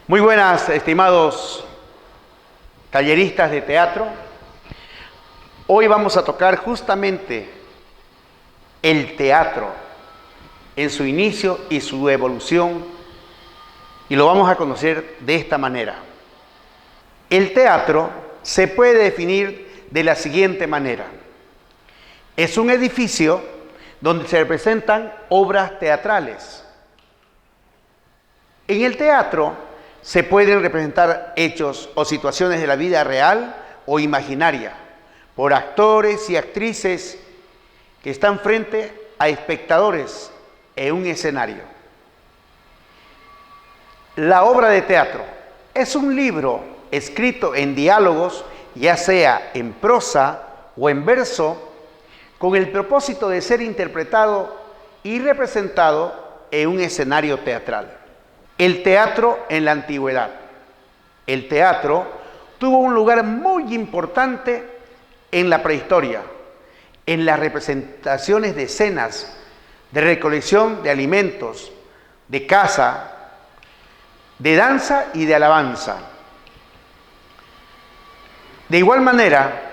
Muy buenas, estimados talleristas de teatro. Hoy vamos a tocar justamente el teatro en su inicio y su evolución, y lo vamos a conocer de esta manera. El teatro se puede definir de la siguiente manera. Es un edificio donde se representan obras teatrales. En el teatro se pueden representar hechos o situaciones de la vida real o imaginaria por actores y actrices que están frente a espectadores en un escenario. La obra de teatro es un libro escrito en diálogos, ya sea en prosa o en verso, con el propósito de ser interpretado y representado en un escenario teatral. El teatro en la antigüedad. El teatro tuvo un lugar muy importante en la prehistoria, en las representaciones de escenas, de recolección de alimentos, de caza, de danza y de alabanza. De igual manera,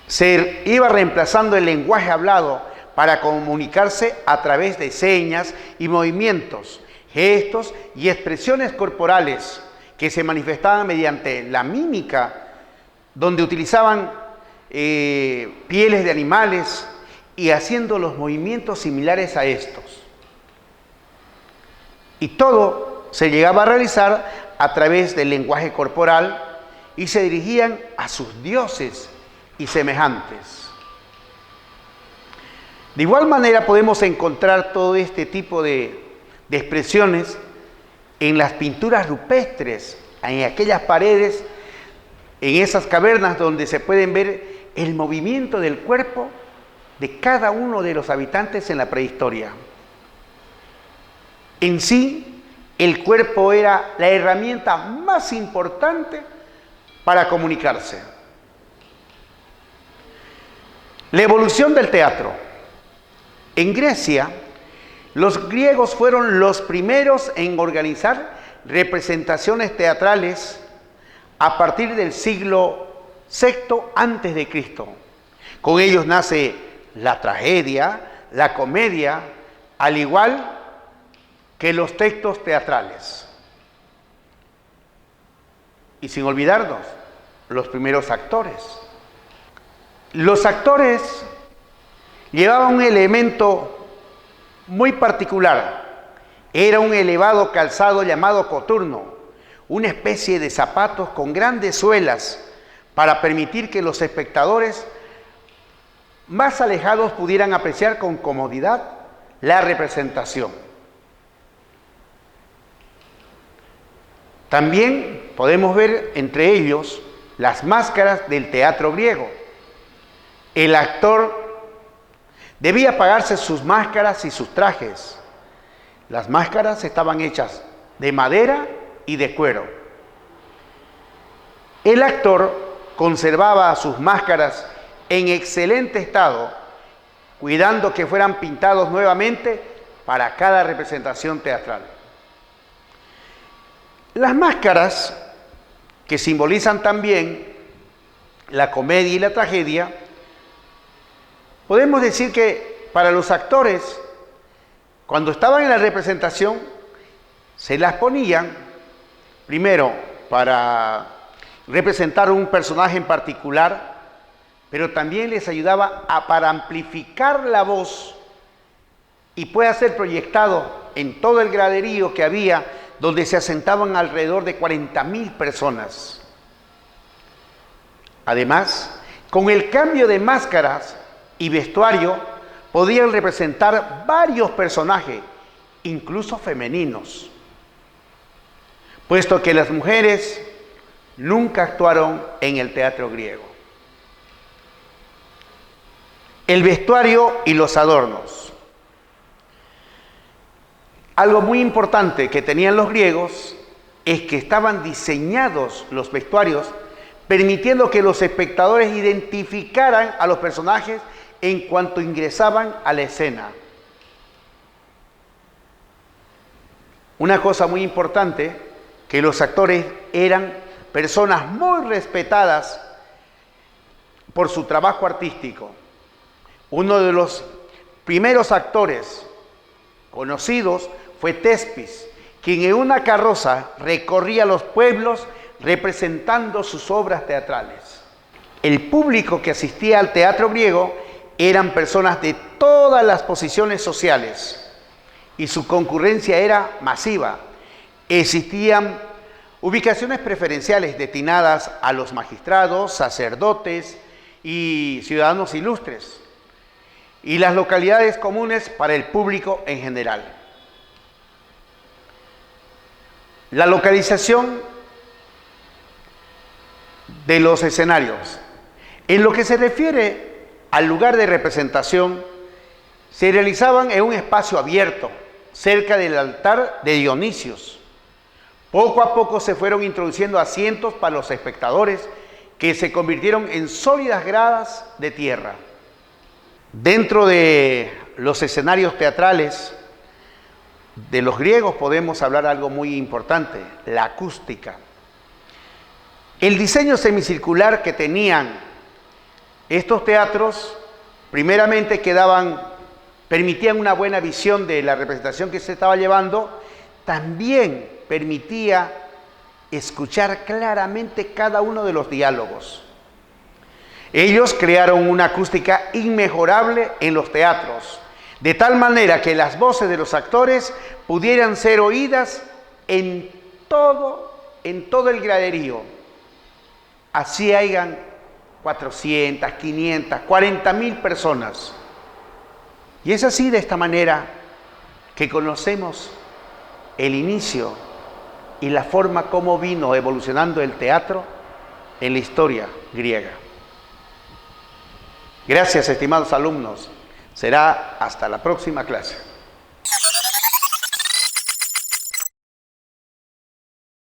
se iba reemplazando el lenguaje hablado para comunicarse a través de señas y movimientos, gestos y expresiones corporales que se manifestaban mediante la mímica, donde utilizaban pieles de animales y haciendo los movimientos similares a estos. Y todo se llegaba a realizar a través del lenguaje corporal y se dirigían a sus dioses y semejantes. De igual manera podemos encontrar todo este tipo de expresiones en las pinturas rupestres, en aquellas paredes, en esas cavernas donde se pueden ver el movimiento del cuerpo de cada uno de los habitantes en la prehistoria. En sí, el cuerpo era la herramienta más importante para comunicarse. La evolución del teatro. En Grecia, los griegos fueron los primeros en organizar representaciones teatrales a partir del siglo VI antes de Cristo. Con ellos nace la tragedia, la comedia, al igual que los textos teatrales. Y sin olvidarnos, los primeros actores. Los actores llevaban un elemento muy particular. Era un elevado calzado llamado coturno, una especie de zapatos con grandes suelas para permitir que los espectadores más alejados pudieran apreciar con comodidad la representación. También podemos ver entre ellos las máscaras del teatro griego. El actor debía pagarse sus máscaras y sus trajes. Las máscaras estaban hechas de madera y de cuero. El actor conservaba sus máscaras en excelente estado, cuidando que fueran pintados nuevamente para cada representación teatral. Las máscaras, que simbolizan también la comedia y la tragedia, podemos decir que para los actores, cuando estaban en la representación, se las ponían primero para representar un personaje en particular, pero también les ayudaba para amplificar la voz y pueda ser proyectado en todo el graderío que había, donde se asentaban alrededor de 40,000 personas. Además, con el cambio de máscaras y vestuario, podían representar varios personajes, incluso femeninos, puesto que las mujeres nunca actuaron en el teatro griego. El vestuario y los adornos. Algo muy importante que tenían los griegos es que estaban diseñados los vestuarios permitiendo que los espectadores identificaran a los personajes en cuanto ingresaban a la escena. Una cosa muy importante que los actores eran personas muy respetadas por su trabajo artístico. Uno de los primeros actores conocidos fue Tespis, quien en una carroza recorría los pueblos representando sus obras teatrales. El público que asistía al teatro griego eran personas de todas las posiciones sociales y su concurrencia era masiva. Existían ubicaciones preferenciales destinadas a los magistrados, sacerdotes y ciudadanos ilustres, y las localidades comunes para el público en general. La localización de los escenarios. En lo que se refiere al lugar de representación, se realizaban en un espacio abierto, cerca del altar de Dionisios. Poco a poco se fueron introduciendo asientos para los espectadores, que se convirtieron en sólidas gradas de tierra. Dentro de los escenarios teatrales de los griegos podemos hablar algo muy importante, la acústica. El diseño semicircular que tenían estos teatros, primeramente permitían una buena visión de la representación que se estaba llevando, también permitía escuchar claramente cada uno de los diálogos. Ellos crearon una acústica inmejorable en los teatros, de tal manera que las voces de los actores pudieran ser oídas en todo el graderío. Así hayan 400, 500, 40,000 personas. Y es así, de esta manera, que conocemos el inicio y la forma como vino evolucionando el teatro en la historia griega. Gracias, estimados alumnos. Será hasta la próxima clase.